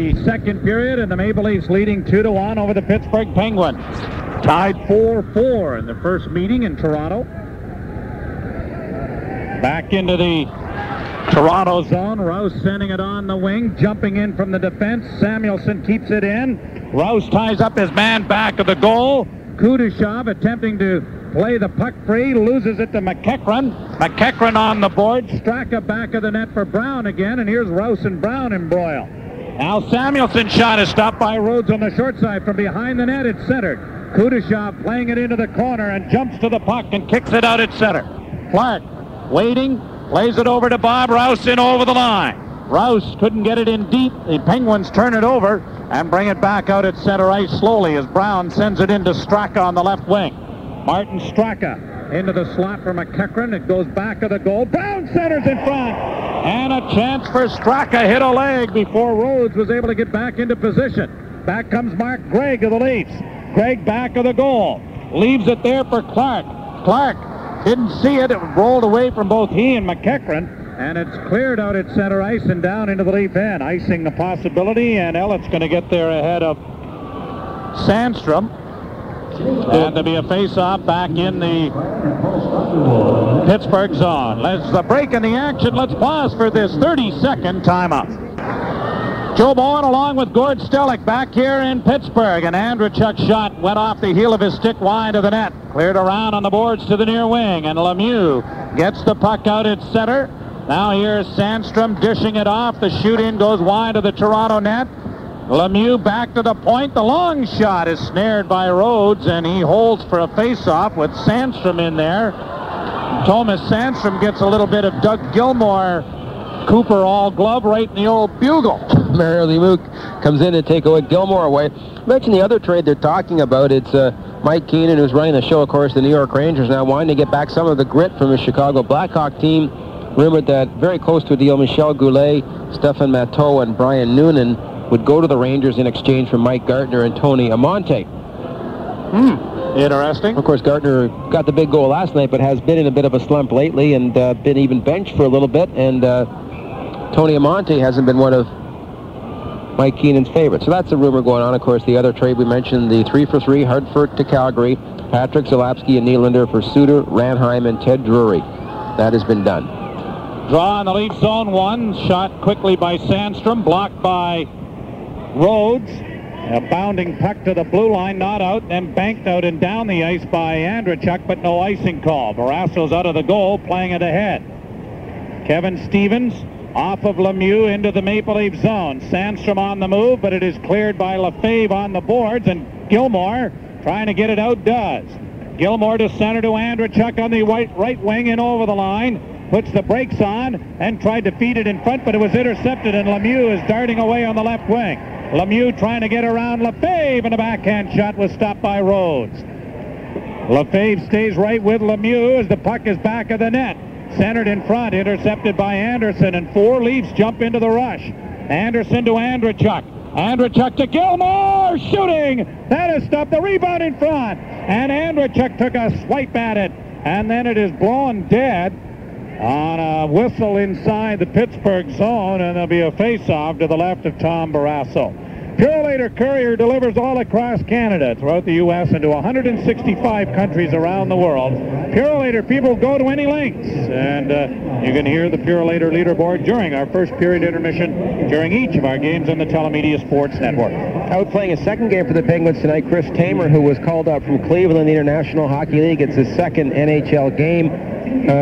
the second period, and the Maple Leafs leading 2-1 over the Pittsburgh Penguins. Tied 4-4 in the first meeting in Toronto. Back into the Toronto zone. Rouse sending it on the wing, jumping in from the defense. Samuelsson keeps it in. Rouse ties up his man back of the goal. Kudashov attempting to play the puck free, loses it to McEachran. McEachran on the board. Straka back of the net for Brown again, and here's Rouse and Brown embroil. Now Samuelson's shot is stopped by Rhodes on the short side. From behind the net, it's centered. Kudashov playing it into the corner and jumps to the puck and kicks it out at center. Clark waiting, plays it over to Bob Rouse in over the line. Rouse couldn't get it in deep. The Penguins turn it over and bring it back out at center ice slowly as Brown sends it into Straka on the left wing. Martin Straka into the slot for McEachran. It goes back of the goal. Brown centers in front. And a chance for Straka. Hit a leg before Rhodes was able to get back into position. Back comes Mark Gregg of the Leafs. Gregg back of the goal. Leaves it there for Clark. Clark didn't see it. It rolled away from both he and McEachran. And it's cleared out at center ice and down into the Leaf end. Icing the possibility, and Elliot's going to get there ahead of Sandstrom. And to be a face-off back in the Pittsburgh zone. Let's the break in the action. Let's pause for this 30-second timeout. Joe Bowen along with Gord Stellick back here in Pittsburgh. An Andrechuk shot went off the heel of his stick wide of the net. Cleared around on the boards to the near wing. And Lemieux gets the puck out at center. Now here's Sandstrom dishing it off. The shoot-in goes wide of the Toronto net. Lemieux back to the point. The long shot is snared by Rhodes, and he holds for a face-off with Sandstrom in there. Thomas Sandstrom gets a little bit of Doug Gilmour Cooper all glove right in the old bugle. Mario Lemieux comes in and take Gilmour away. Mention the other trade they're talking about. It's Mike Keenan, who's running the show, of course, the New York Rangers, now wanting to get back some of the grit from his Chicago Blackhawk team. Rumored that very close to a deal, Michel Goulet, Stefan Matteau, and Brian Noonan would go to the Rangers in exchange for Mike Gartner and Tony Amonte. Interesting. Of course, Gartner got the big goal last night, but has been in a bit of a slump lately and been even benched for a little bit. And Tony Amonte hasn't been one of Mike Keenan's favorites. So that's a rumor going on. Of course, the other trade we mentioned, the 3-for-3 Hartford to Calgary, Patrick Zalapsky and Nylander for Suter, Ranheim, and Ted Drury. That has been done. Draw in the Leaf zone one. Shot quickly by Sandstrom. Blocked by Rhodes. A bounding puck to the blue line. Not out. Then banked out and down the ice by Andrechuk, but no icing call. Barrasso's out of the goal, playing it ahead. Kevin Stevens off of Lemieux into the Maple Leaf zone. Sandstrom on the move, but it is cleared by Lefebvre on the boards, and Gilmour trying to get it out does. Gilmour to center to Andrechuk on the right wing and over the line. Puts the brakes on and tried to feed it in front, but it was intercepted, and Lemieux is darting away on the left wing. Lemieux trying to get around Lefebvre, and a backhand shot was stopped by Rhodes. Lefebvre stays right with Lemieux as the puck is back of the net. Centered in front, intercepted by Anderson, and 4 Leafs jump into the rush. Anderson to Andrechuk. Andrechuk to Gilmour, shooting! That has stopped the rebound in front, and Andrechuk took a swipe at it, and then it is blown dead on a whistle inside the Pittsburgh zone, and there'll be a face-off to the left of Tom Barrasso. Purolator Courier delivers all across Canada, throughout the U.S., and to 165 countries around the world. Purolator people go to any lengths, and you can hear the Purolator leaderboard during our first period intermission during each of our games on the Telemedia Sports Network. Out playing a second game for the Penguins tonight, Chris Tamer, who was called up from Cleveland in the International Hockey League. It's his second NHL game.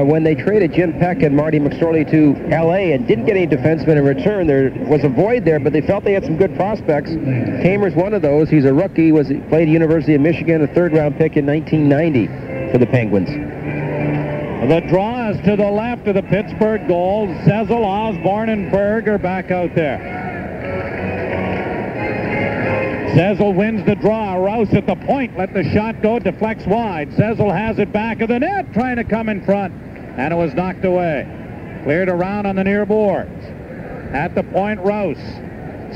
When they traded Jim Peck and Marty McSorley to L.A. and didn't get any defensemen in return, there was a void there, but they felt they had some good prospects. Tamer's one of those. He's a rookie, played University of Michigan, a third-round pick in 1990 for the Penguins. The draw is to the left of the Pittsburgh goal. Sezel, Osborne, and Berg are back out there. Sezel wins the draw. Rouse at the point. Let the shot go. Deflects wide. Sezel has it back of the net, trying to come in front, and it was knocked away. Cleared around on the near boards. At the point, Rouse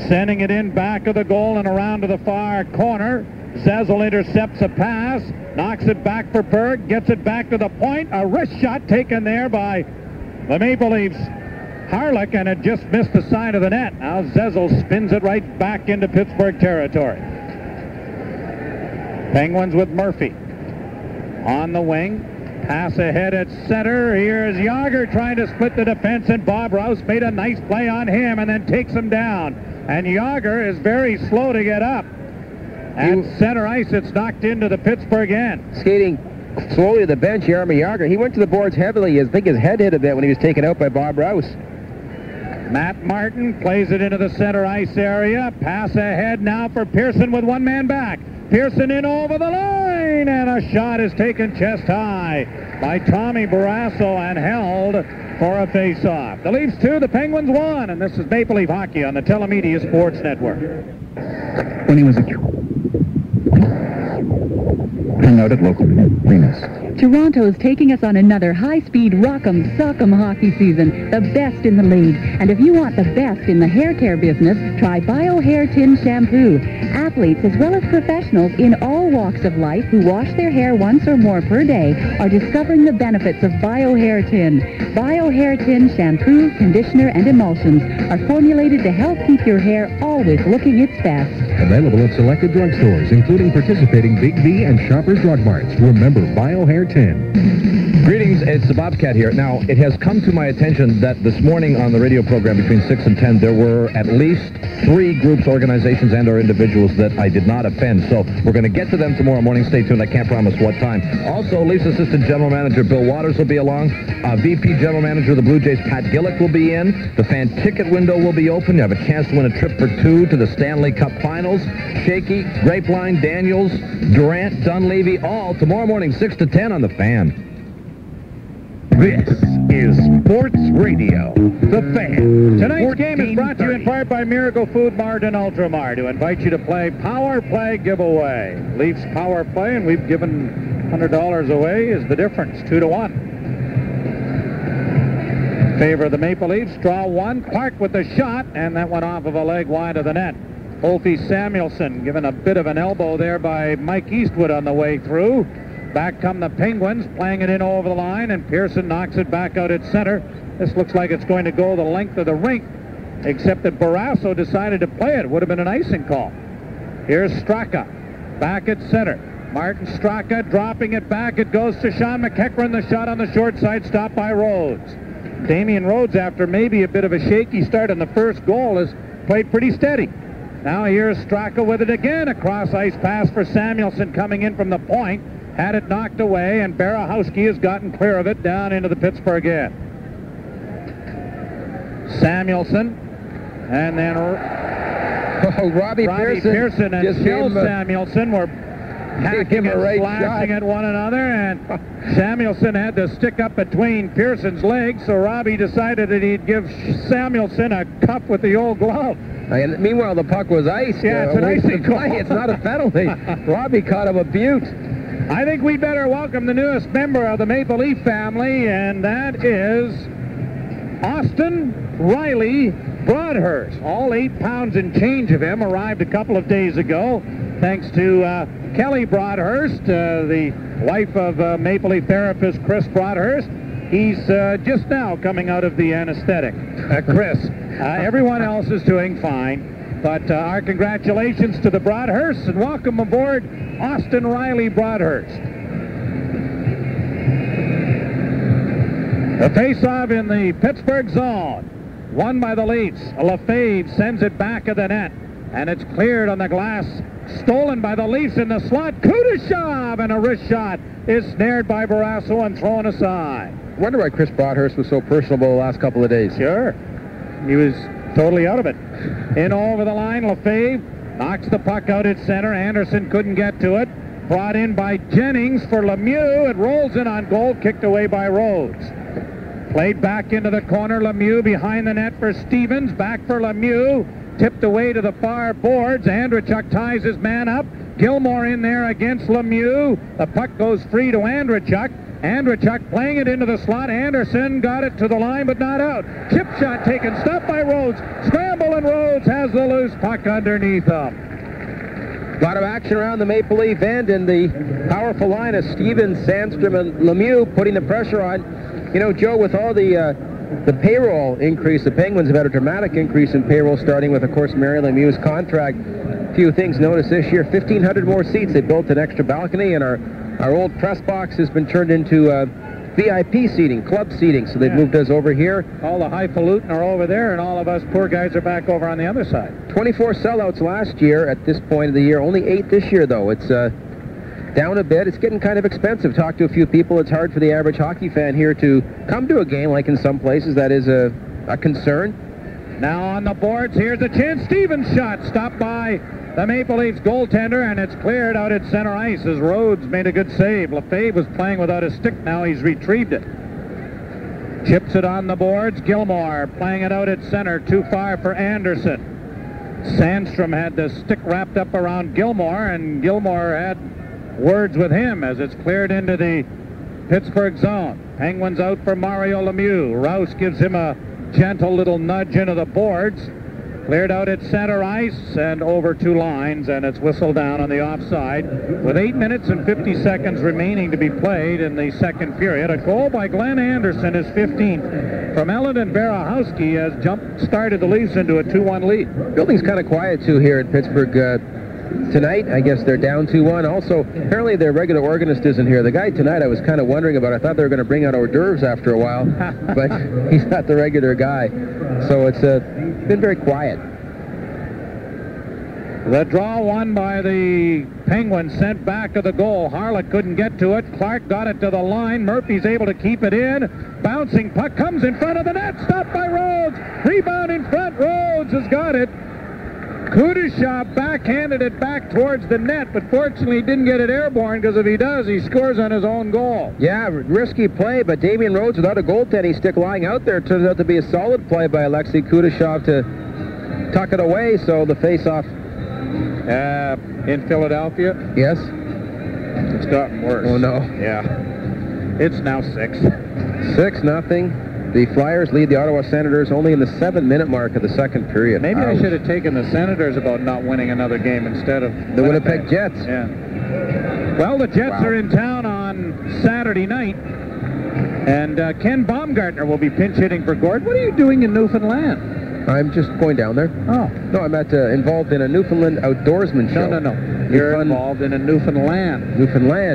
sending it in back of the goal and around to the far corner. Sezel intercepts a pass, knocks it back for Berg, gets it back to the point. A wrist shot taken there by the Maple Leafs Harlech, and it just missed the side of the net. Now Zezel spins it right back into Pittsburgh territory. Penguins with Murphy on the wing. Pass ahead at center. Here's Yager trying to split the defense, and Bob Rouse made a nice play on him and then takes him down. And Yager is very slow to get up. At center ice, it's knocked into the Pittsburgh end. Skating slowly to the bench, Jaromir Yager. He went to the boards heavily. I think his head hit a bit when he was taken out by Bob Rouse. Matt Martin plays it into the center ice area. Pass ahead now for Pearson with one man back. Pearson in over the line, and a shot is taken chest high by Tommy Barrasso and held for a face-off. The Leafs 2, the Penguins 1, and this is Maple Leaf Hockey on the Telemedia Sports Network. When he was a hang out at local arenas. Toronto is taking us on another high-speed rock'em sock'em hockey season, the best in the league. And if you want the best in the hair care business, try Bio Hair Tin Shampoo. Athletes as well as professionals in all walks of life who wash their hair once or more per day are discovering the benefits of Bio Hair Tin. Bio Hair Tin Shampoo, conditioner, and emulsions are formulated to help keep your hair always looking its best. Available at selected drugstores, including participating Big V and Shoppers Drug Marts. Remember, Bio Hair Tin. Greetings, it's the Bobcat here. Now, it has come to my attention that this morning on the radio program between 6 and 10, there were at least 3 groups, organizations, and or individuals that I did not offend. So we're going to get to them tomorrow morning. Stay tuned. I can't promise what time. Also, Leafs Assistant General Manager Bill Waters will be along. VP General Manager of the Blue Jays, Pat Gillick, will be in. The fan ticket window will be open. You have a chance to win a trip for 2 to the Stanley Cup Finals. Shaky, Grapeline, Daniels, Durant, Dunleavy, all tomorrow morning, 6 to 10 on The Fan. This is Sports Radio, The Fan. Tonight's game is brought to you in part by Miracle Food Mart and Ultramart, who invite you to play Power Play Giveaway. Leafs Power Play, and we've given $100 away, is the difference, 2-1. In favor of the Maple Leafs, draw 1. Clark with the shot, and that went off of a leg wide of the net. Wolfie Samuelson given a bit of an elbow there by Mike Eastwood on the way through. Back come the Penguins, playing it in over the line, and Pearson knocks it back out at center. This looks like it's going to go the length of the rink, except that Barrasso decided to play it. Would have been an icing call. Here's Straka, back at center. Martin Straka dropping it back. It goes to Sean McEachran. The shot on the short side, stopped by Rhodes. Damian Rhodes, after maybe a bit of a shaky start on the first goal, has played pretty steady. Now here's Straka with it again. A cross-ice pass for Samuelson coming in from the point. Had it knocked away, and Barahowski has gotten clear of it down into the Pittsburgh end. Samuelson, and then Robbie Pearson and Phil Samuelson were hacking and slashing at one another, and Samuelson had to stick up between Pearson's legs, so Robbie decided that he'd give Samuelson a cuff with the old glove. And meanwhile, the puck was iced. Yeah, it's an icing call. It's not a penalty. Robbie caught him a beaut. I think we'd better welcome the newest member of the Maple Leaf family, and that is Austin Riley Broadhurst. All 8 pounds and change of him arrived a couple of days ago, thanks to Kelly Broadhurst, the wife of Maple Leaf therapist Chris Broadhurst. He's just now coming out of the anesthetic. Chris, everyone else is doing fine. But our congratulations to the Broadhursts, and welcome aboard Austin Riley Broadhurst. The face-off in the Pittsburgh zone, won by the Leafs. Lefebvre sends it back of the net, and it's cleared on the glass, stolen by the Leafs in the slot. Kudashov, and a wrist shot is snared by Barrasso and thrown aside. I wonder why Chris Broadhurst was so personable the last couple of days. Sure. He was totally out of it. In over the line, Lefebvre knocks the puck out at center. Anderson couldn't get to it. Brought in by Jennings for Lemieux. It rolls in on goal, kicked away by Rhodes. Played back into the corner. Lemieux behind the net for Stevens. Back for Lemieux. Tipped away to the far boards. Andrechuk ties his man up. Gilmore in there against Lemieux. The puck goes free to Andrechuk. Andrechuk playing it into the slot. Anderson got it to the line, but not out. Chip shot taken, stopped by Rhodes. Scramble, and Rhodes has the loose puck underneath him. A lot of action around the Maple Leaf end, and the powerful line of Stevens, Sandstrom, and Lemieux putting the pressure on. You know, Joe, with all the the payroll increase. The Penguins have had a dramatic increase in payroll, starting with, of course, Mario Lemieux's contract. A few things noticed this year: 1,500 more seats. They built an extra balcony, and our old press box has been turned into VIP seating, club seating. So they've moved us over here. All the highfalutin are over there, and all of us poor guys are back over on the other side. 24 sellouts last year at this point of the year. Only 8 this year, though. It's down a bit. It's getting kind of expensive. Talked to a few people. It's hard for the average hockey fan here to come to a game, like in some places. That is a concern. Now on the boards, here's a chance. Stevens shot, stopped by the Maple Leafs goaltender, and it's cleared out at center ice as Rhodes made a good save. Lefebvre was playing without a stick. Now he's retrieved it. Chips it on the boards. Gilmore playing it out at center, too far for Anderson. Sandstrom had the stick wrapped up around Gilmore, and Gilmore had words with him as it's cleared into the Pittsburgh zone. Penguins out for Mario Lemieux. Rouse gives him a gentle little nudge into the boards. Cleared out at center ice and over 2 lines, and it's whistled down on the offside with 8 minutes and 50 seconds remaining to be played in the second period. A goal by Glenn Anderson, his 15th, from Eldon Barahowski, has jump-started the Leafs into a 2-1 lead. Building's kind of quiet, too, here at Pittsburgh tonight. I guess they're down 2-1. Also, apparently their regular organist isn't here. The guy tonight I was kind of wondering about. I thought they were going to bring out hors d'oeuvres after a while, but he's not the regular guy. So it's been very quiet. The draw won by the Penguins, sent back to the goal. Harlech couldn't get to it. Clark got it to the line. Murphy's able to keep it in. Bouncing puck comes in front of the net. Stopped by Rhodes. Rebound in front. Rhodes has got it. Kudashev backhanded it back towards the net, but fortunately he didn't get it airborne, because if he does, he scores on his own goal. Yeah, risky play, but Damian Rhodes, without a goaltending stick lying out there, turns out to be a solid play by Alexei Kudashev to tuck it away. So the face-off in Philadelphia. Yes. It's gotten worse. Oh no. Yeah. It's now 6-0. The Flyers lead the Ottawa Senators only in the 7-minute mark of the second period. Maybe I should have taken the Senators about not winning another game instead of the Winnipeg Jets. Yeah. Well, the Jets are in town on Saturday night, and Ken Baumgartner will be pinch hitting for Gord. What are you doing in Newfoundland? I'm just going down there. Oh. No, I'm involved in a Newfoundland outdoorsman show. No. You're involved in a Newfoundland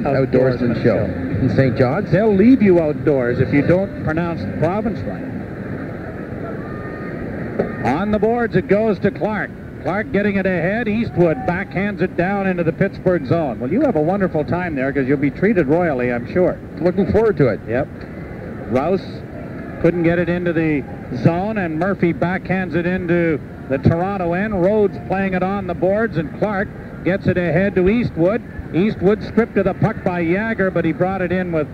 outdoorsman show in St. John's. They'll leave you outdoors if you don't pronounce the province right. On the boards, it goes to Clark. Clark getting it ahead. Eastwood backhands it down into the Pittsburgh zone. Well, you have a wonderful time there, because you'll be treated royally, I'm sure. Looking forward to it. Yep. Rouse couldn't get it into the zone, and Murphy backhands it into the Toronto end. Rhodes playing it on the boards, and Clark gets it ahead to Eastwood. Eastwood stripped of the puck by Jagger, but he brought it in with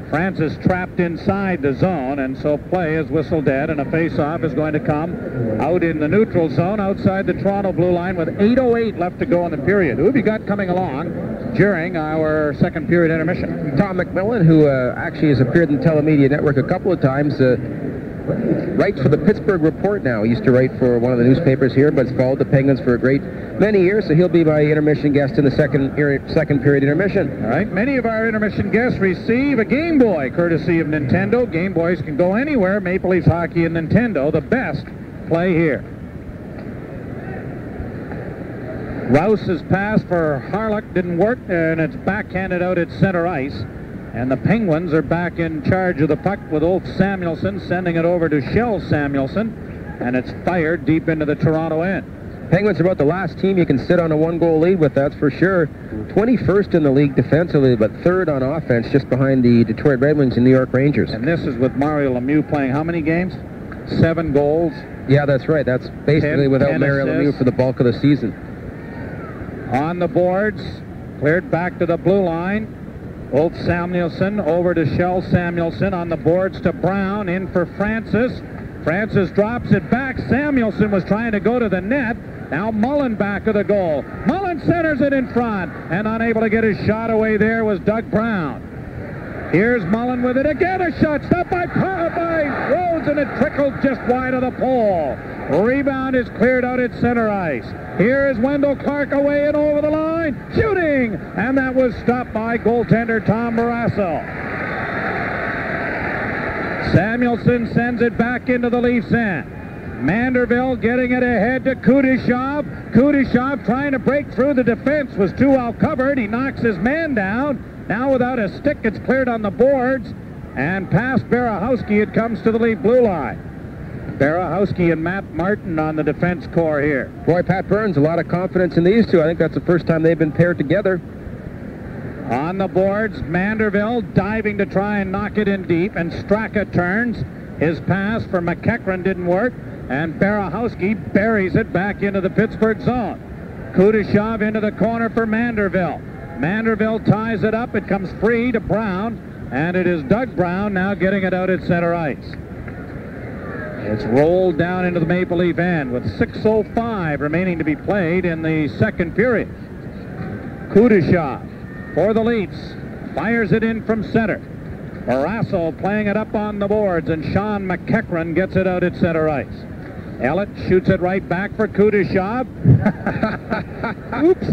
Francis trapped inside the zone, and so play is whistled dead, and a face-off is going to come out in the neutral zone outside the Toronto blue line with 8:08 left to go in the period. Who have you got coming along during our second period intermission? Tom McMillan, who actually has appeared in the Telemedia Network a couple of times, writes for the Pittsburgh Report now. He used to write for one of the newspapers here, but has followed the Penguins for a great many years, so he'll be my intermission guest in the second period intermission. All right, many of our intermission guests receive a Game Boy, courtesy of Nintendo. Game Boys can go anywhere. Maple Leafs Hockey and Nintendo, the best play here. Rouse's pass for Harlech didn't work, and it's backhanded out at center ice. And the Penguins are back in charge of the puck with Ulf Samuelsson sending it over to Shell Samuelsson, and it's fired deep into the Toronto end. Penguins are about the last team you can sit on a 1-goal lead with, that's for sure. 21st in the league defensively, but 3rd on offense, just behind the Detroit Red Wings and New York Rangers. And this is with Mario Lemieux playing how many games? 7 goals. Yeah, that's right. That's basically without Mario Lemieux for the bulk of the season. On the boards, cleared back to the blue line. Ulf Samuelsson over to Shell Samuelsson. On the boards to Brown, in for Francis. Francis drops it back. Samuelsson was trying to go to the net. Now Mullen back to the goal. Mullen centers it in front, and unable to get his shot away there was Doug Brown. Here's Mullen with it again. A shot stopped by Rhodes, and it trickled just wide of the pole. Rebound is cleared out at center ice. Here is Wendell Clark away and over the line, shooting, and that was stopped by goaltender Tom Barrasso. Samuelson sends it back into the Leafs' end. Manderville getting it ahead to Kudishov. Kudishov trying to break through the defense, was too well covered. He knocks his man down. Now without a stick, it's cleared on the boards. And past Barahowski, it comes to the Leaf blue line. Barahowski and Matt Martin on the defense core here. Boy, Pat Burns, a lot of confidence in these two. I think that's the first time they've been paired together. On the boards, Manderville diving to try and knock it in deep, and Straka turns. His pass for McEachran didn't work, and Barahowski buries it back into the Pittsburgh zone. Kudishov into the corner for Manderville. Manderville ties it up. It comes free to Brown, and it is Doug Brown now getting it out at center ice. It's rolled down into the Maple Leaf end with 6:05 remaining to be played in the second period. Kudishov for the Leafs fires it in from center. Barrasso playing it up on the boards, and Sean McEachran gets it out at center ice. Ellett shoots it right back for Kudishov. Oops.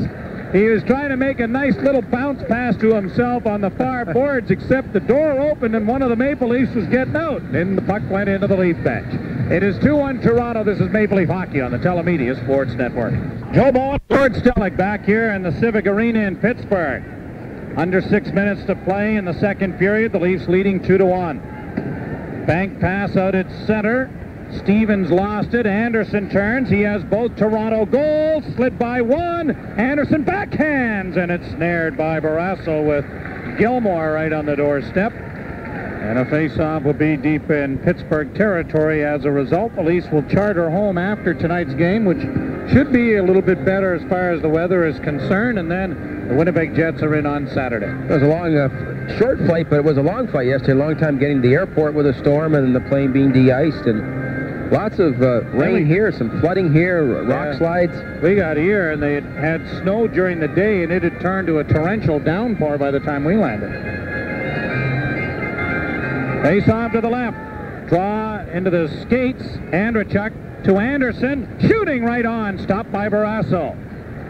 He was trying to make a nice little bounce pass to himself on the far boards, except the door opened and one of the Maple Leafs was getting out, and the puck went into the Leaf bench. It is 2-1 Toronto. This is Maple Leaf Hockey on the Telemedia Sports Network. Joe Bowen, George Stellick back here in the Civic Arena in Pittsburgh. Under 6 minutes to play in the second period. The Leafs leading 2-1. Bank pass out at center. Stevens lost it. Anderson turns. He has both Toronto goals. Slid by one. Anderson backhands, and it's snared by Barrasso with Gilmore right on the doorstep. And a face-off will be deep in Pittsburgh territory as a result. The Leafs will charter home after tonight's game, which should be a little bit better as far as the weather is concerned, and then the Winnipeg Jets are in on Saturday. It was a long, short flight, but it was a long flight yesterday. A long time getting to the airport with a storm and the plane being de-iced, and lots of rain here, some flooding here, rock slides. We got here, and they had snow during the day, and it had turned to a torrential downpour by the time we landed. Face off to the left. Draw into the skates. Andrechuk to Anderson. Shooting right on. Stopped by Barrasso.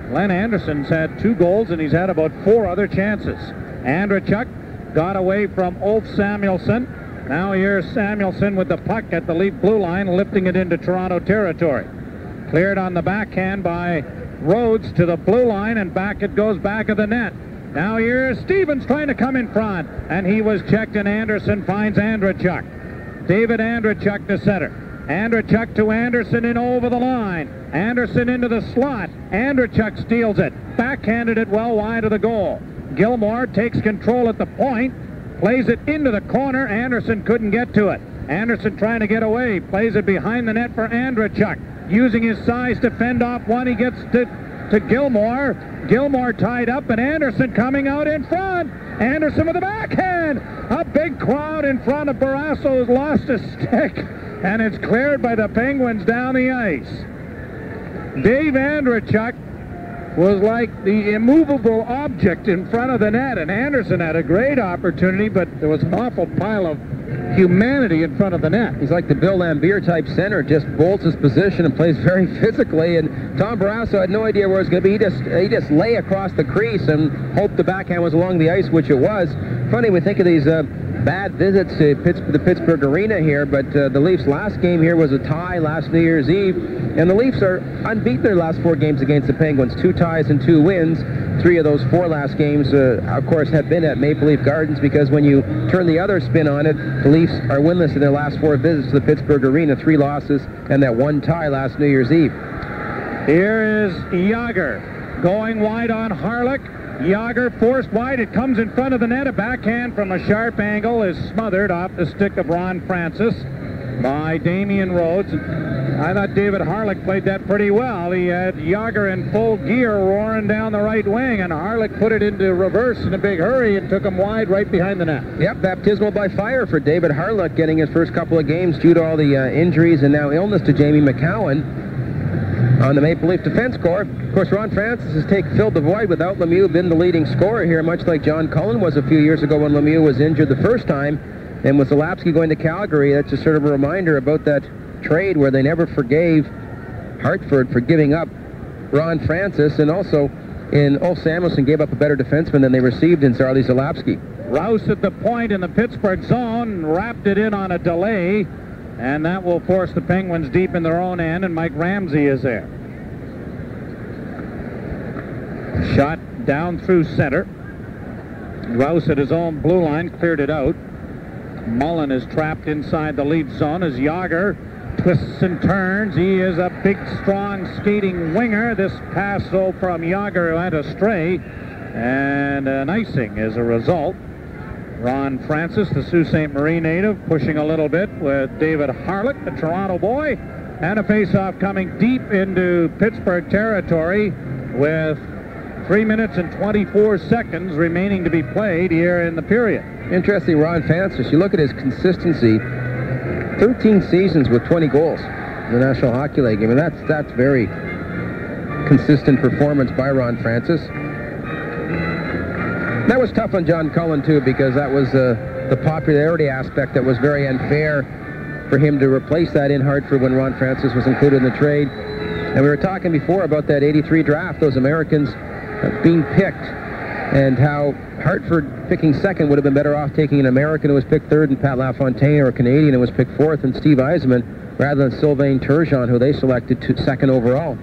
Glenn Anderson's had 2 goals, and he's had about 4 other chances. Andrechuk got away from Ulf Samuelsson. Now here's Samuelsson with the puck at the Leaf blue line, lifting it into Toronto territory. Cleared on the backhand by Rhodes to the blue line, and back it goes back of the net. Now here's Stevens trying to come in front, and he was checked, and Anderson finds Andrechuk. David Andrechuk to center. Andrechuk to Anderson in over the line. Anderson into the slot. Andrechuk steals it. Backhanded it well wide of the goal. Gilmore takes control at the point. Plays it into the corner. Anderson couldn't get to it. Anderson trying to get away. Plays it behind the net for Andrechuk. Using his size to fend off one. He gets to Gilmore. Gilmore tied up, and Anderson coming out in front. Anderson with a backhand. A big crowd in front of Barrasso has lost a stick, and it's cleared by the Penguins down the ice. Dave Andrechuk was like the immovable object in front of the net, and Anderson had a great opportunity, but there was an awful pile of humanity in front of the net. He's like the Bill Lambier type center, just bolts his position and plays very physically, and Tom Barrasso had no idea where it was going to be. He just lay across the crease and hoped the backhand was along the ice, which it was. Funny, we think of these bad visits to the Pittsburgh Arena here, but the Leafs' last game here was a tie last New Year's Eve, and the Leafs are unbeaten their last 4 games against the Penguins, 2 ties and 2 wins. 3 of those 4 last games, of course, have been at Maple Leaf Gardens, because when you turn the other spin on it, the Leafs are winless in their last 4 visits to the Pittsburgh Arena, 3 losses and that 1 tie last New Year's Eve. Here is Yager going wide on Harlech. Yager forced wide. It comes in front of the net. A backhand from a sharp angle is smothered off the stick of Ron Francis by Damian Rhodes. I thought David Harlech played that pretty well. He had Yager in full gear roaring down the right wing, and Harlech put it into reverse in a big hurry and took him wide right behind the net. Yep, baptismal by fire for David Harlech, getting his first couple of games due to all the injuries and now illness to Jamie McCowan on the Maple Leaf defense corps. Of course, Ron Francis has filled the void without Lemieux, been the leading scorer here, much like John Cullen was a few years ago when Lemieux was injured the first time. And with Zalapsky going to Calgary, that's just sort of a reminder about that trade where they never forgave Hartford for giving up Ron Francis, and also in Ulf Samuelsson gave up a better defenseman than they received in Zarli Zalapski. Rouse at the point in the Pittsburgh zone, wrapped it in on a delay, and that will force the Penguins deep in their own end, and Mike Ramsey is there. Shot down through center. Rouse at his own blue line cleared it out. Mullen is trapped inside the lead zone as Jágr twists and turns. He is a big, strong, skating winger. This pass, though, from Jágr went astray, and an icing as a result. Ron Francis, the Sault Ste. Marie native, pushing a little bit with David Harlett, the Toronto boy, and a face-off coming deep into Pittsburgh territory with 3 minutes and 24 seconds remaining to be played here in the period. Interesting, Ron Francis, you look at his consistency, 13 seasons with 20 goals in the National Hockey League. I mean, that's very consistent performance by Ron Francis. That was tough on John Cullen, too, because that was the popularity aspect that was very unfair for him to replace that in Hartford when Ron Francis was included in the trade. And we were talking before about that 83 draft, those Americans being picked, and how Hartford picking second would have been better off taking an American who was picked third and Pat LaFontaine, or a Canadian who was picked fourth and Steve Yzerman, rather than Sylvain Turgeon, who they selected to second overall.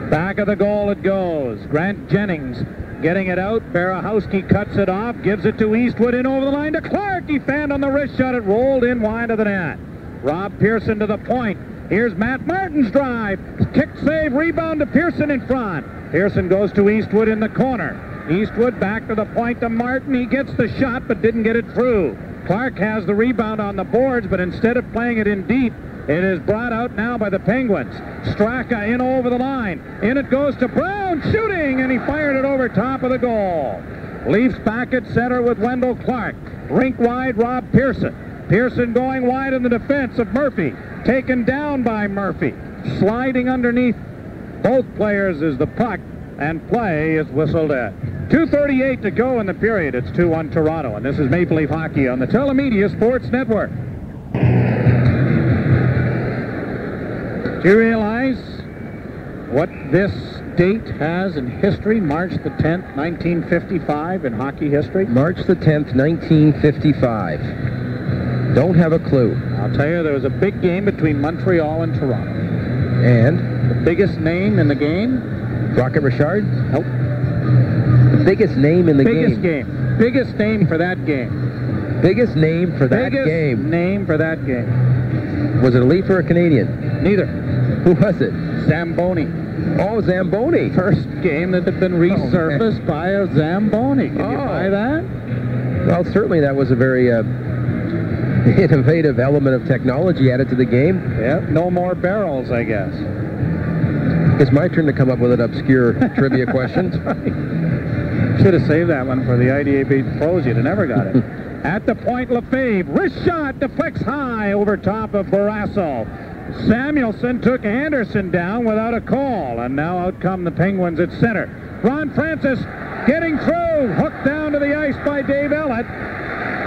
Back of the goal it goes. Grant Jennings getting it out. Barahowski cuts it off, gives it to Eastwood, in over the line to Clark. He fanned on the wrist shot. It rolled in wide of the net. Rob Pearson to the point. Here's Matt Martin's drive. Kick, save, rebound to Pearson in front. Pearson goes to Eastwood in the corner. Eastwood back to the point to Martin. He gets the shot but didn't get it through. Clark has the rebound on the boards, but instead of playing it in deep, it is brought out now by the Penguins. Straka in over the line. In it goes to Brown, shooting, and he fired it over top of the goal. Leafs back at center with Wendell Clark. Rink wide, Rob Pearson. Pearson going wide in the defense of Murphy. Taken down by Murphy. Sliding underneath both players is the puck, and play is whistled at. 2:38 to go in the period. It's 2-1 Toronto, and this is Maple Leaf Hockey on the Telemedia Sports Network. Do you realize what this date has in history? March the 10th, 1955 in hockey history? March the 10th, 1955. Don't have a clue. I'll tell you, there was a big game between Montreal and Toronto. And? The biggest name in the game? Rocket Richard? Nope. The biggest name in the Biggest game. Biggest name for that game. Biggest name for that Biggest game. name for that game. Was it a Leaf or a Canadian? Neither. Who was it? Zamboni. Oh, Zamboni. First game that had been resurfaced by a Zamboni. Can you buy that? Well, certainly that was a very innovative element of technology added to the game. Yeah, no more barrels, I guess. It's my turn to come up with an obscure trivia question. That's right. Should have saved that one for the IDAB pros. You'd have never got it. At the point, Lefebvre. Wrist shot deflects high over top of Barrasso. Samuelsson took Anderson down without a call, and now out come the Penguins at center. Ron Francis getting through. Hooked down to the ice by Dave Ellett.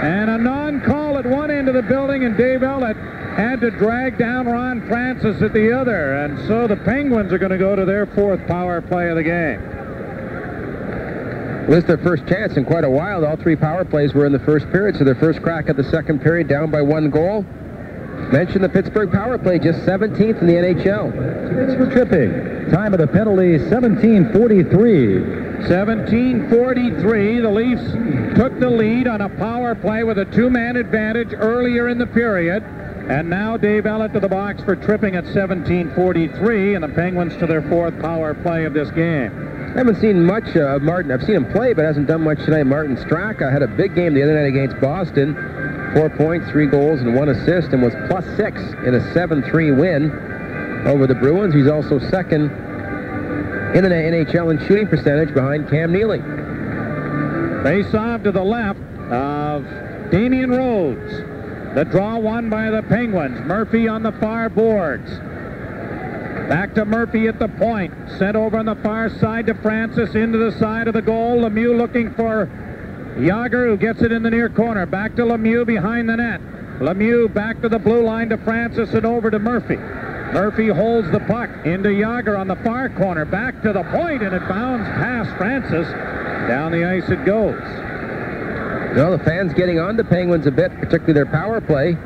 And a non-call at one end of the building, and Dave Ellett had to drag down Ron Francis at the other. And so the Penguins are going to go to their fourth power play of the game. Well, this is their first chance in quite a while. All three power plays were in the first period, so their first crack at the second period, down by 1 goal. Mention the Pittsburgh power play, just 17th in the NHL. It's for tripping. Time of the penalty, 17:43. 17:43, the Leafs took the lead on a power play with a two-man advantage earlier in the period. And now Dave Ellett to the box for tripping at 17:43, and the Penguins to their fourth power play of this game. I haven't seen much of Martin. I've seen him play, but hasn't done much tonight. Martin Straka had a big game the other night against Boston. 4 points, 3 goals, and 1 assist, and was +6 in a 7-3 win over the Bruins. He's also second in the NHL in shooting percentage behind Cam Neely. Face off to the left of Damian Rhodes. The draw won by the Penguins. Murphy on the far boards. Back to Murphy at the point. Sent over on the far side to Francis into the side of the goal. Lemieux looking for Jágr, who gets it in the near corner. Back to Lemieux behind the net. Lemieux back to the blue line to Francis and over to Murphy. Murphy holds the puck into Yager on the far corner. Back to the point, and it bounds past Francis. Down the ice it goes. Well, the fans getting on the Penguins a bit, particularly their power play.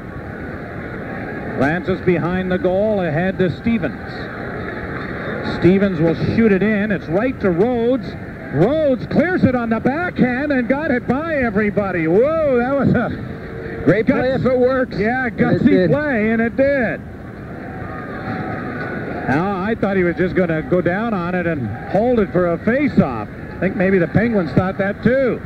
Francis behind the goal, ahead to Stevens. Stevens will shoot it in. It's right to Rhodes. Rhodes clears it on the backhand and got it by everybody. Whoa, that was a great play if it works. Yeah, gutsy play, and it did. Now, I thought he was just going to go down on it and hold it for a face-off. I think maybe the Penguins thought that too.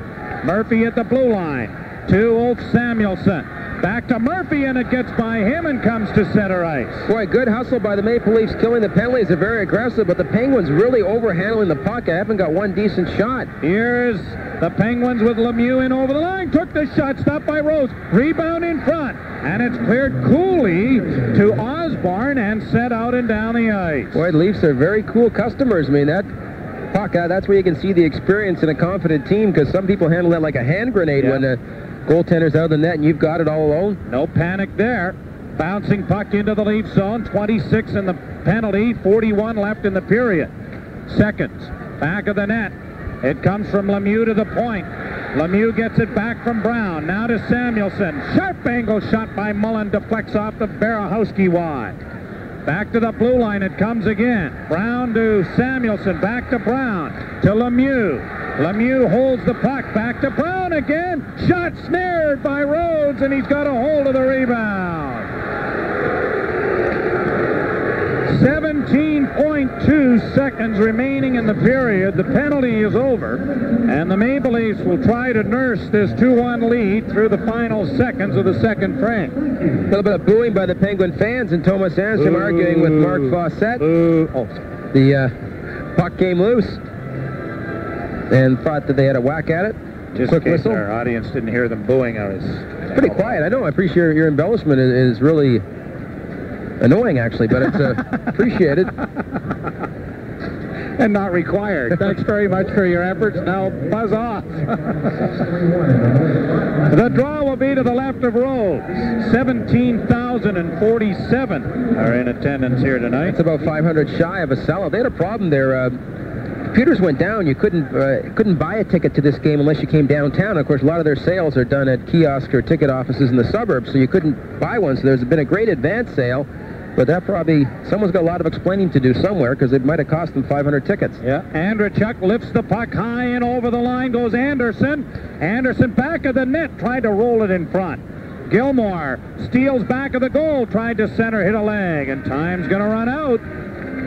Murphy at the blue line. To Ulf Samuelsson. Back to Murphy, and it gets by him and comes to center ice. Boy, good hustle by the Maple Leafs, killing the penalties. They're very aggressive, but the Penguins really overhandling the puck. I haven't got one decent shot. Here's the Penguins with Lemieux in over the line. Took the shot, stopped by Rose. Rebound in front, and it's cleared coolly to Osborne and set out and down the ice. Boy, the Leafs are very cool customers. I mean, that puck, that's where you can see the experience in a confident team, because some people handle that like a hand grenade when the goaltender's out of the net and you've got it all alone. No panic there. Bouncing puck into the Leaf zone. 26 in the penalty. 41 left in the period. Seconds. Back of the net. It comes from Lemieux to the point. Lemieux gets it back from Brown. Now to Samuelsson. Sharp angle shot by Mullen. Deflects off the Barahowski wide. Back to the blue line it comes again. Brown to Samuelsson. Back to Brown. To Lemieux. Lemieux holds the puck. Back to Brown again. Shot snared by Rhodes, and he's got a hold of the rebound. 17.2 seconds remaining in the period. The penalty is over, and the Maple Leafs will try to nurse this 2-1 lead through the final seconds of the second frame. A little bit of booing by the Penguin fans, and Thomas Anstrom arguing with Mark Fawcett. The puck came loose, and thought that they had a whack at it. Just in case our audience didn't hear them booing. It's pretty quiet. I know. I appreciate your embellishment. Is really annoying, actually, but it's appreciated. And not required. Thanks very much for your efforts. Now buzz off. The draw will be to the left of Rhodes. 17,047 are in attendance here tonight. It's about 500 shy of a sellout. They had a problem there. Computers went down. You couldn't buy a ticket to this game unless you came downtown. Of course, a lot of their sales are done at kiosks or ticket offices in the suburbs, so you couldn't buy one. So there's been a great advance sale, but that probably, someone's got a lot of explaining to do somewhere, because it might have cost them 500 tickets. Yeah, Andrechuk lifts the puck high and over the line goes Anderson. Anderson back of the net, tried to roll it in front. Gilmore steals back of the goal, tried to center, hit a leg, and time's going to run out.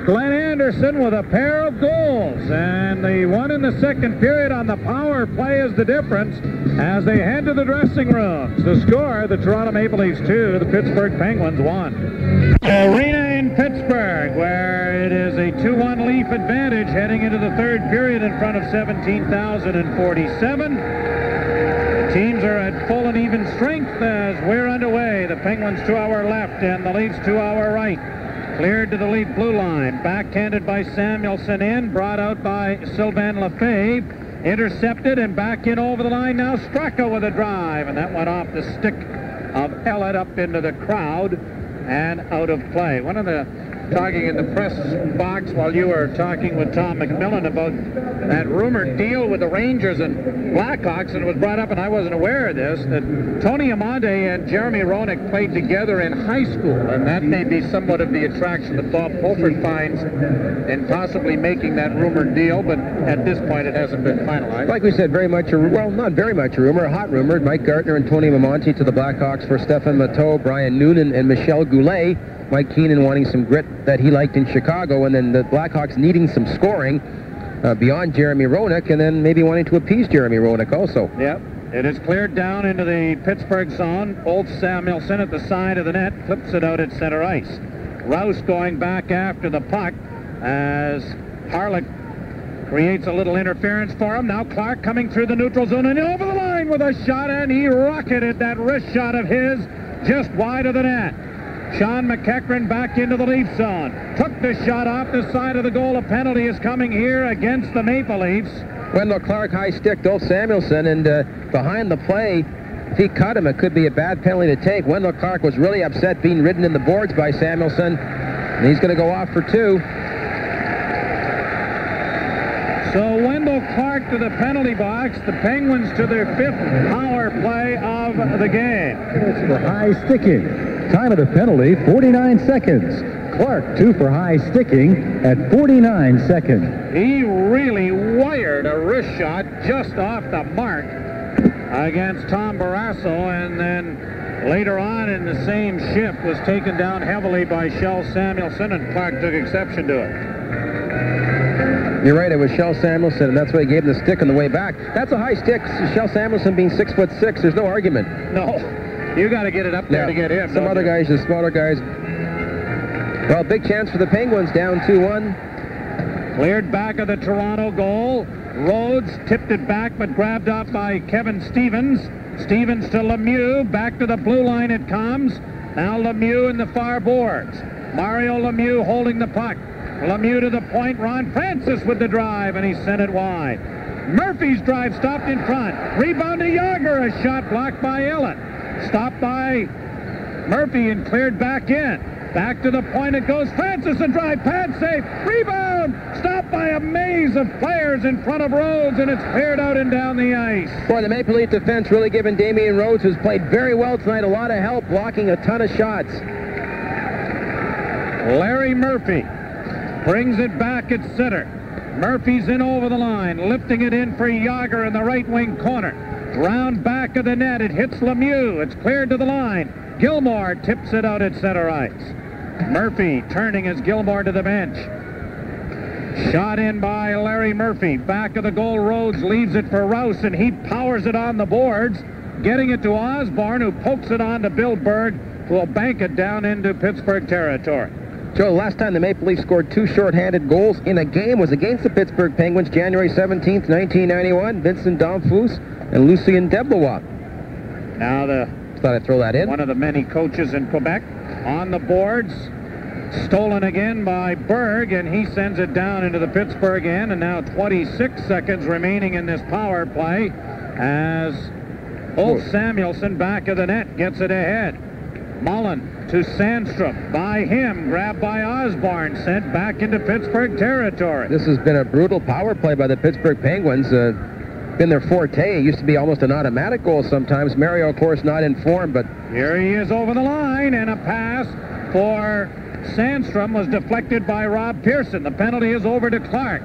Glenn Anderson with a pair of goals, and the one in the second period on the power play is the difference as they head to the dressing rooms. The score, the Toronto Maple Leafs 2, the Pittsburgh Penguins 1. Arena in Pittsburgh, where it is a 2-1 Leaf advantage heading into the third period in front of 17,047. The teams are at full and even strength as we're underway. The Penguins to our left and the Leafs to our right. Cleared to the Leaf blue line. Backhanded by Samuelsson in. Brought out by Sylvain Lefebvre. Intercepted and back in over the line now. Straka with a drive. And that went off the stick of Ellett up into the crowd and out of play. One of the talking in the press box while you were talking with Tom McMillan about that rumored deal with the Rangers and Blackhawks, and it was brought up, and I wasn't aware of this, that Tony Amonte and Jeremy Roenick played together in high school, and that may be somewhat of the attraction that Bob Pulford finds in possibly making that rumored deal, but at this point it hasn't been finalized. Like we said, very much not very much a rumor, a hot rumor. Mike Gartner and Tony Amonte to the Blackhawks for Stefan Matteau, Brian Noonan, and Michel Goulet. Mike Keenan wanting some grit that he liked in Chicago, and then the Blackhawks needing some scoring beyond Jeremy Roenick, and then maybe wanting to appease Jeremy Roenick also. Yep. It is cleared down into the Pittsburgh zone. Ulf Samuelsson at the side of the net, clips it out at center ice. Rouse going back after the puck as Harlech creates a little interference for him. Now Clark coming through the neutral zone and over the line with a shot, and he rocketed that wrist shot of his just wide of the net. Sean McEachran back into the Leaf zone. Took the shot off the side of the goal. A penalty is coming here against the Maple Leafs. Wendell Clark high-sticked Ulf Samuelsson, and behind the play, if he cut him, it could be a bad penalty to take. Wendell Clark was really upset being ridden in the boards by Samuelsson. And he's going to go off for 2. So Wendell Clark to the penalty box. The Penguins to their 5th power play of the game. It's for high sticking. Time of the penalty, 49 seconds. Clark, 2 for high sticking at 49 seconds. He really wired a wrist shot just off the mark against Tom Barrasso, and then later on in the same shift was taken down heavily by Shel Samuelson, and Clark took exception to it. You're right, it was Shel Samuelson, and that's why he gave him the stick on the way back. That's a high stick. Shel Samuelson being 6'6", there's no argument. No, you got to get it up there to get him. Some other guys, the smaller guys. Well, big chance for the Penguins, down 2-1. Cleared back of the Toronto goal. Rhodes tipped it back, but grabbed up by Kevin Stevens. Stevens to Lemieux. Back to the blue line it comes. Now Lemieux in the far boards. Mario Lemieux holding the puck. Lemieux to the point. Ron Francis with the drive, and he sent it wide. Murphy's drive stopped in front. Rebound to Yager. A shot blocked by Ellen. Stopped by Murphy and cleared back in. Back to the point it goes. Francis, a drive, pad save, rebound, stopped by a maze of players in front of Rhodes, and it's cleared out and down the ice. Boy, the Maple Leaf defense really giving Damian Rhodes, who's played very well tonight, a lot of help, blocking a ton of shots. Larry Murphy brings it back at center. Murphy's in over the line, lifting it in for Yager in the right wing corner. Round back of the net, it hits Lemieux. It's cleared to the line. Gilmore tips it out at center ice. Murphy turning as Gilmore to the bench. Shot in by Larry Murphy. Back of the goal, Rhodes leaves it for Rouse, and he powers it on the boards, getting it to Osborne, who pokes it on to Bill Berg, who will bank it down into Pittsburgh territory. Joe, the last time the Maple Leafs scored 2 shorthanded goals in a game was against the Pittsburgh Penguins, January 17th, 1991. Vincent Domfus and Lucien Deblois. Now thought I'd throw that in. One of the many coaches in Quebec on the boards. Stolen again by Berg, and he sends it down into the Pittsburgh end, and now 26 seconds remaining in this power play as Ulf Samuelsson back of the net gets it ahead. Mullen to Sandstrom. By him, grabbed by Osborne, sent back into Pittsburgh territory. This has been a brutal power play by the Pittsburgh Penguins. Been their forte. It used to be almost an automatic goal sometimes. Mario, of course, not in form, but... Here he is over the line, and a pass for Sandstrom was deflected by Rob Pearson. The penalty is over to Clark.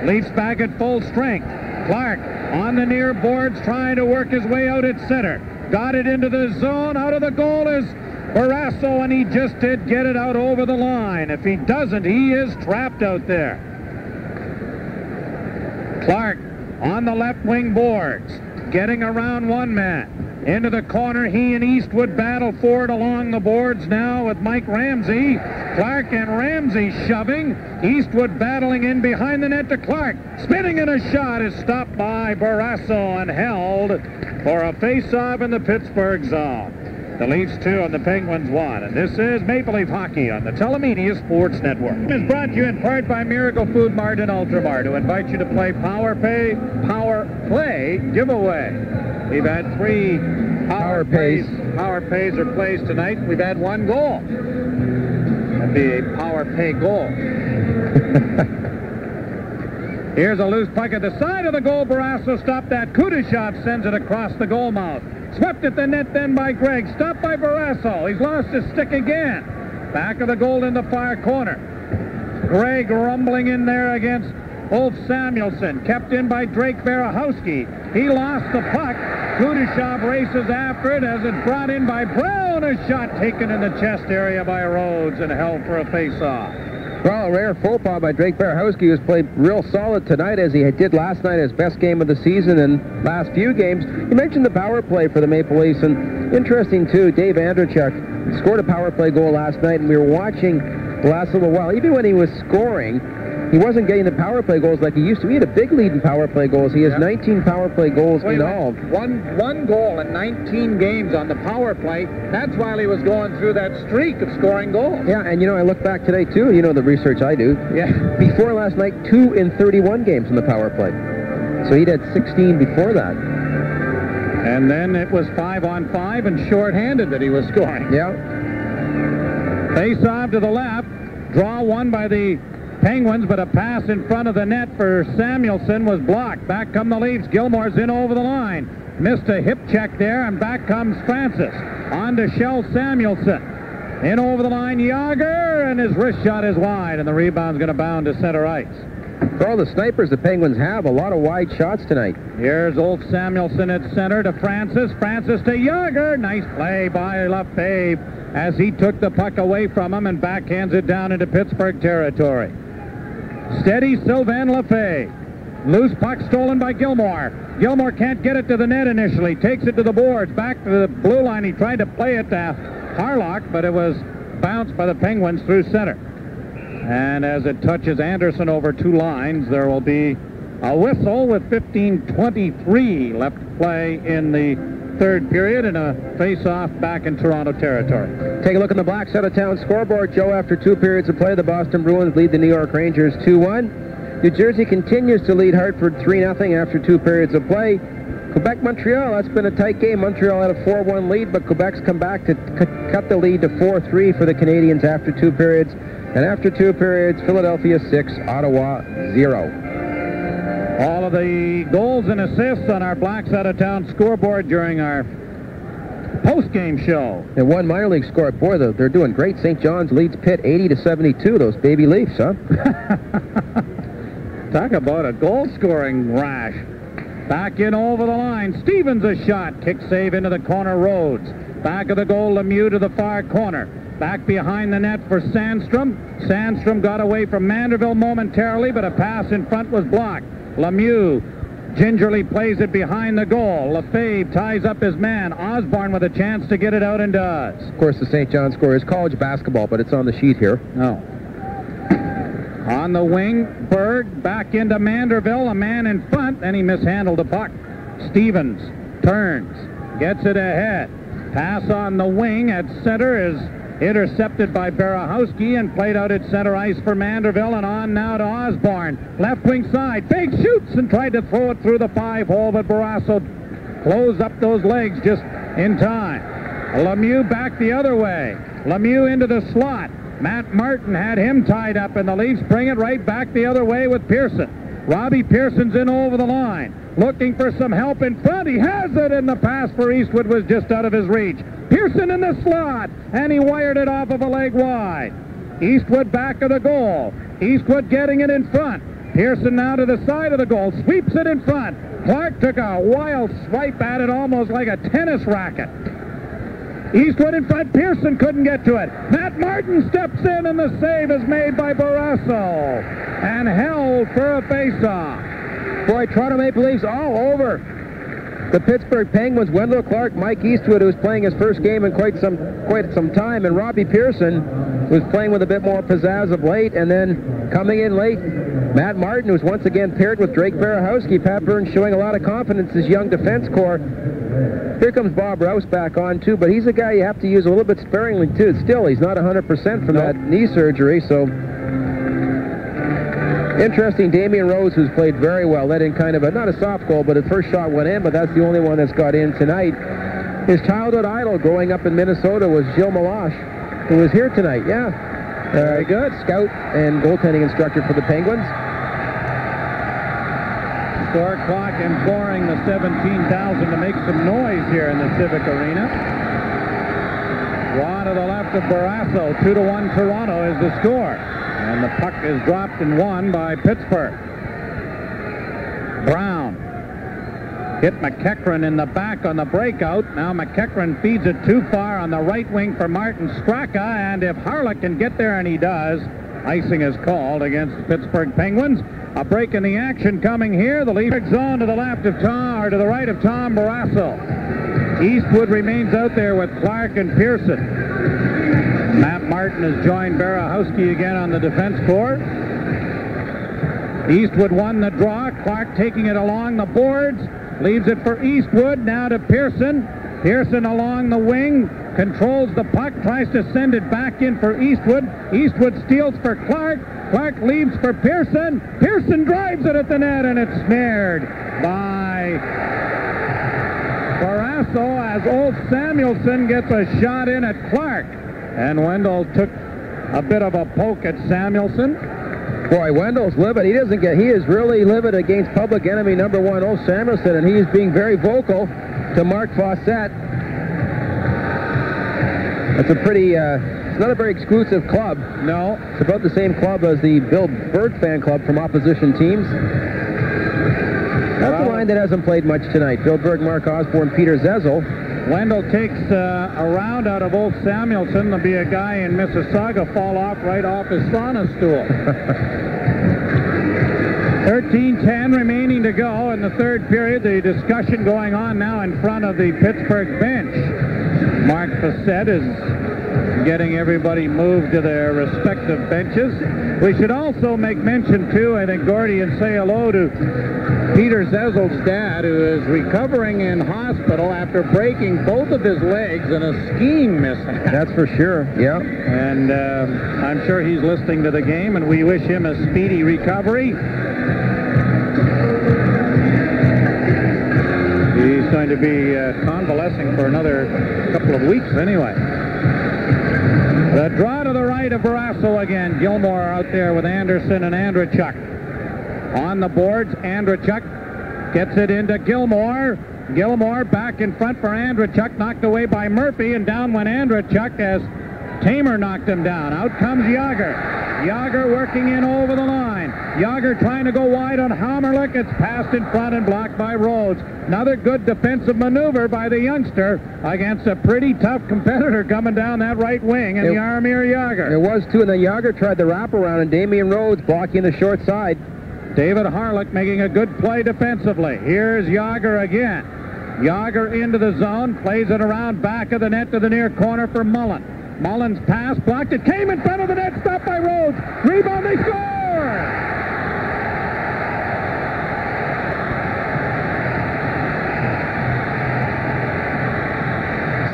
Leafs back at full strength. Clark on the near boards trying to work his way out at center. Got it into the zone. Out of the goal is Barrasso, and he just did get it out over the line. If he doesn't, he is trapped out there. Clark on the left wing boards, getting around one man. Into the corner, he and Eastwood battle for it along the boards now with Mike Ramsey. Clark and Ramsey shoving. Eastwood battling in behind the net to Clark. Spinning in a shot is stopped by Barrasso and held for a face-off in the Pittsburgh zone. The Leafs 2 and the Penguins 1. And this is Maple Leaf Hockey on the Telemedia Sports Network. It's brought to you in part by Miracle Food Mart and Ultramart, who invite you to play Power Play giveaway. We've had 3 power plays or plays tonight. We've had 1 goal. That'd be a power pay goal. Here's a loose puck at the side of the goal. Barrasso stopped that. Kudashov sends it across the goal mouth. Swept at the net then by Gregg. Stopped by Barrasso. He's lost his stick again. Back of the goal in the far corner. Gregg rumbling in there against Ulf Samuelsson. Kept in by Drake Barahowski. He lost the puck. Kudashov races after it as it's brought in by Brown. A shot taken in the chest area by Rhodes and held for a face-off. Well, a rare faux pas by Drake Barahowski, who's played real solid tonight as he did last night, his best game of the season and last few games. You mentioned the power play for the Maple Leafs, and interesting too, Dave Andrechuk scored a power play goal last night, and we were watching the last little while. Even when he was scoring, he wasn't getting the power play goals like he used to. He had a big lead in power play goals. He has 19 power play goals in all. One goal in 19 games on the power play. That's while he was going through that streak of scoring goals. Yeah, and you know, I look back today too, you know the research I do. Yeah. Before last night, 2 in 31 games in the power play. So he'd had 16 before that. And then it was 5-on-5 and shorthanded that he was scoring. Yeah. Face off to the left. draw one by the Penguins, but a pass in front of the net for Samuelson was blocked. Back come the Leafs. Gilmore's in over the line. Missed a hip check there, and back comes Francis. On to Shell Samuelson. In over the line, Yager, and his wrist shot is wide, and the rebound's going to bound to center ice. For all the snipers the Penguins have, a lot of wide shots tonight. Here's Ulf Samuelson at center to Francis. Francis to Yager. Nice play by Lefebvre as he took the puck away from him and backhands it down into Pittsburgh territory. Steady Sylvain Lefebvre. Loose puck stolen by Gilmore. Gilmore can't get it to the net initially. Takes it to the boards. Back to the blue line. He tried to play it to Harlock, but it was bounced by the Penguins through center. And as it touches Anderson over two lines, there will be a whistle with 15:23 left to play in the third period and a face-off back in Toronto territory. Take a look at the black side of town scoreboard, Joe. After 2 periods of play, the Boston Bruins lead the New York Rangers 2-1. New Jersey continues to lead Hartford 3-0 after 2 periods of play. Quebec-Montreal, that's been a tight game. Montreal had a 4-1 lead, but Quebec's come back to cut the lead to 4-3 for the Canadians after 2 periods. And after 2 periods, Philadelphia 6, Ottawa 0. All of the goals and assists on our Blacks Out of Town scoreboard during our post-game show. And one minor league score. Boy, they're doing great. St. John's leads Pitt 80-72. Those baby Leafs, huh? Talk about a goal-scoring rash. Back in over the line. Stevens a shot. Kick save into the corner. Rhodes. Back of the goal. Lemieux to the far corner. Back behind the net for Sandstrom. Sandstrom got away from Manderville momentarily, but a pass in front was blocked. Lemieux gingerly plays it behind the goal. Lefebvre ties up his man. Osborne with a chance to get it out and does. Of course, the St. John score is college basketball, but it's on the sheet here. No. On the wing, Berg back into Manderville. A man in front, and he mishandled the puck. Stevens turns, gets it ahead. Pass on the wing at center is intercepted by Barahowski and played out at center ice for Manderville, and on now to Osborne. Left wing side, fake shoots and tried to throw it through the 5-hole, but Barrasso closed up those legs just in time. Lemieux back the other way. Lemieux into the slot. Matt Martin had him tied up, and the Leafs bring it right back the other way with Pearson. Robbie Pearson's in over the line, looking for some help in front. He has it, and the pass for Eastwood was just out of his reach. Pearson in the slot, and he wired it off of a leg wide. Eastwood back of the goal. Eastwood getting it in front. Pearson now to the side of the goal, sweeps it in front. Clark took a wild swipe at it, almost like a tennis racket. Eastwood in front, Pearson couldn't get to it. Matt Martin steps in, and the save is made by Barrasso and held for a face-off. Boy, Toronto Maple Leafs all over the Pittsburgh Penguins. Wendell Clark, Mike Eastwood, who's playing his first game in quite some time, and Robbie Pearson, who's playing with a bit more pizzazz of late, and then coming in late, Matt Martin, who's once again paired with Drake Barahowski. Pat Burns showing a lot of confidence in his young defense corps. Here comes Bob Rouse back on, too, but he's a guy you have to use a little bit sparingly, too. Still, he's not 100% from that knee surgery, so interesting. Damian Rose, who's played very well, let in kind of not a soft goal, but his first shot went in, but that's the only one that's got in tonight. His childhood idol growing up in Minnesota was Gilles Meloche, who was here tonight. Yeah, very good. Scout and goaltending instructor for the Penguins. Score clock imploring the 17,000 to make some noise here in the Civic Arena. Draw to the left of Barrasso. 2-1 Toronto is the score. And the puck is dropped and won by Pittsburgh. Brown hit McEachran in the back on the breakout. Now McEachran feeds it too far on the right wing for Martin Straka, and if Harlock can get there, and he does, icing is called against the Pittsburgh Penguins. A break in the action coming here. The Leafs zone to the left of Tom, or to the right of Tom Barrasso. Eastwood remains out there with Clark and Pearson. Matt Martin has joined Barahowski again on the defense corps. Eastwood won the draw. Clark taking it along the boards. Leaves it for Eastwood. Now to Pearson. Pearson along the wing. Controls the puck. Tries to send it back in for Eastwood. Eastwood steals for Clark. Clark leaves for Pearson. Pearson drives it at the net, and it's snared by Barrasso as Ulf Samuelson gets a shot in at Clark. And Wendell took a bit of a poke at Samuelson. Boy, Wendell's livid. He is really livid against public enemy number 1, Old Samuelson, and he's being very vocal to Mark Fawcett. That's a pretty, it's not a very exclusive club. No. It's about the same club as the Bill Berg fan club from opposition teams. That's a line that hasn't played much tonight. Bill Berg, Mark Osborne, Peter Zezel. Wendell takes a round out of Old Samuelson. There'll be a guy in Mississauga fall off right off his sauna stool. 13:10 remaining to go in the third period. The discussion going on now in front of the Pittsburgh bench. Mark Fawcett is getting everybody moved to their respective benches. We should also make mention, too, I think, Gordy, and say hello to Peter Zezel's dad, who is recovering in hospital after breaking both of his legs in a skiing mishap. That's for sure, yeah. And I'm sure he's listening to the game, and we wish him a speedy recovery. He's going to be convalescing for another couple of weeks anyway. The draw to the right of Barrasso again. Gilmore out there with Anderson and Andrechuk. On the boards, Andrechuk gets it into Gilmore. Gilmore back in front for Andrechuk, knocked away by Murphy, and down went Andrechuk as Tamer knocked him down. Out comes Yager. Yager working in over the line. Yager trying to go wide on Hammerlich. It's passed in front and blocked by Rhodes. Another good defensive maneuver by the youngster against a pretty tough competitor coming down that right wing, and Jaromir Yager. It was, too, and then Yager tried the wraparound, and Damian Rhodes blocking the short side. David Harlech making a good play defensively. Here's Yager again. Yager into the zone, plays it around back of the net to the near corner for Mullen. Mullen's pass blocked. It came in front of the net, stopped by Rhodes. Rebound, they score!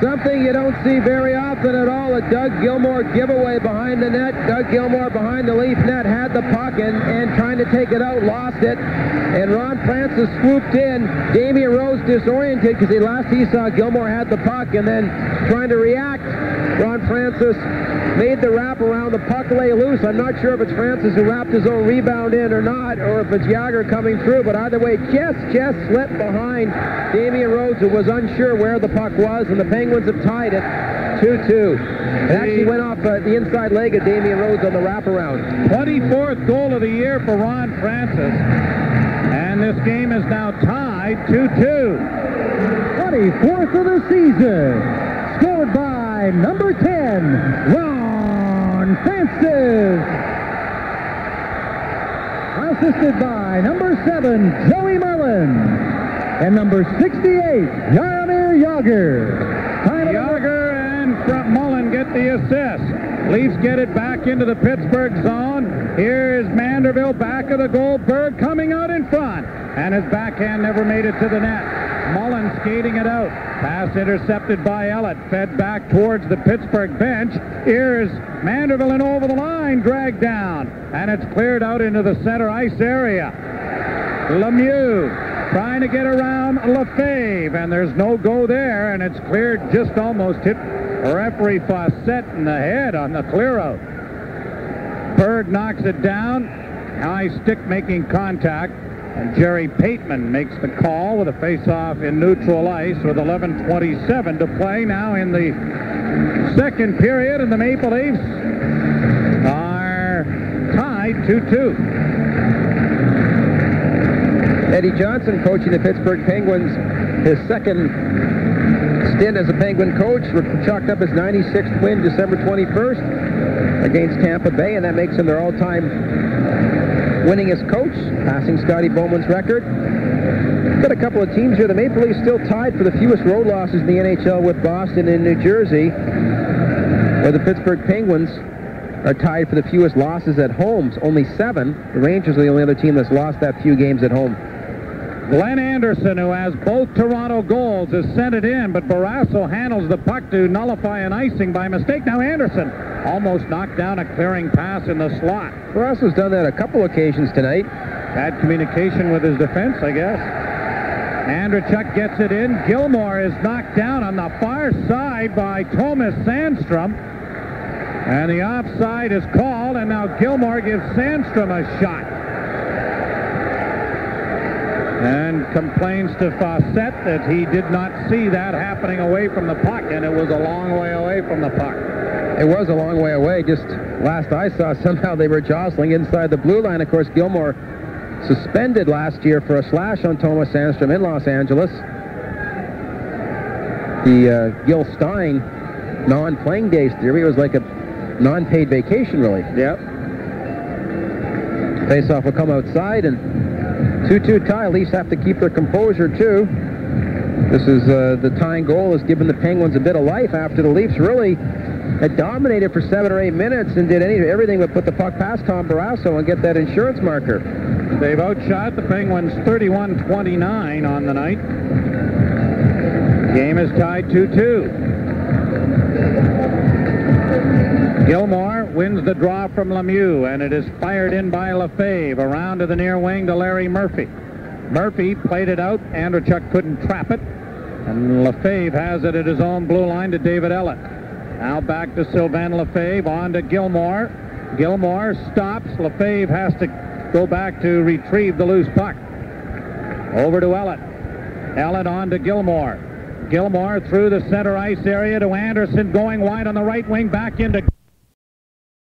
Something you don't see very often at all, a Doug Gilmore giveaway behind the net. Doug Gilmore behind the Leaf net had the puck and trying to take it out, lost it. And Ron Francis swooped in. Damian Rhodes disoriented because last he saw Gilmore had the puck, and then trying to react, Ron Francis made the wrap around. The puck lay loose. I'm not sure if it's Francis who wrapped his own rebound in or not, or if it's Yager coming through, but either way, just slipped behind Damian Rhodes, who was unsure where the puck was, and the Penguins have tied it 2-2. It actually went off the inside leg of Damian Rhodes on the wraparound. 24th goal of the year for Ron Francis. And this game is now tied 2-2. 24th of the season. Scored by number 10, Ron Francis. Assisted by number 7, Joey Merlin. And number 68, Jaromir Yager. Yager and Mullen get the assist. Leafs get it back into the Pittsburgh zone. Here's Manderville back of the goal. Berg coming out in front. And his backhand never made it to the net. Mullen skating it out. Pass intercepted by Ellett. Fed back towards the Pittsburgh bench. Here's Manderville and over the line. Dragged down. And it's cleared out into the center ice area. Lemieux trying to get around Lefebvre, and there's no go there, and it's cleared, just almost hit referee Fawcett in the head on the clear out. Berg knocks it down. High stick making contact, and Jerry Pateman makes the call with a face-off in neutral ice with 11:27 to play now in the second period, and the Maple Leafs are tied 2-2. Eddie Johnson coaching the Pittsburgh Penguins, his second stint as a Penguin coach, chalked up his 96th win December 21st against Tampa Bay, and that makes him their all-time winningest coach, passing Scotty Bowman's record. Got a couple of teams here. The Maple Leafs still tied for the fewest road losses in the NHL with Boston and New Jersey, where the Pittsburgh Penguins are tied for the fewest losses at home, only 7. The Rangers are the only other team that's lost that few games at home. Glenn Anderson, who has both Toronto goals, has sent it in, but Barrasso handles the puck to nullify an icing by mistake. Now Anderson almost knocked down a clearing pass in the slot. Barrasso's done that a couple occasions tonight. Bad communication with his defense, I guess. Andrechuk gets it in. Gilmore is knocked down on the far side by Thomas Sandstrom. And the offside is called, and now Gilmore gives Sandstrom a shot. And complains to Fawcett that he did not see that happening away from the puck, and it was a long way away from the puck. It was a long way away. Just last I saw, somehow they were jostling inside the blue line. Of course, Gilmore suspended last year for a slash on Thomas Sandstrom in Los Angeles. The Gil Stein non-playing days theory was like a non-paid vacation, really. Yep. Face-off will come outside, and 2-2 tie. Leafs have to keep their composure, too. This is the tying goal has given the Penguins a bit of life after the Leafs really had dominated for 7 or 8 minutes and did everything but put the puck past Tom Barrasso and get that insurance marker. They've outshot the Penguins 31-29 on the night. Game is tied 2-2. Gilmore wins the draw from Lemieux, and it is fired in by Lefebvre. Around to the near wing to Larry Murphy. Murphy played it out. Andrechuk couldn't trap it. And Lefebvre has it at his own blue line to David Ellett. Now back to Sylvain Lefebvre. On to Gilmore. Gilmore stops. Lefebvre has to go back to retrieve the loose puck. Over to Ellett. Ellett on to Gilmore. Gilmore through the center ice area to Anderson, going wide on the right wing, back into...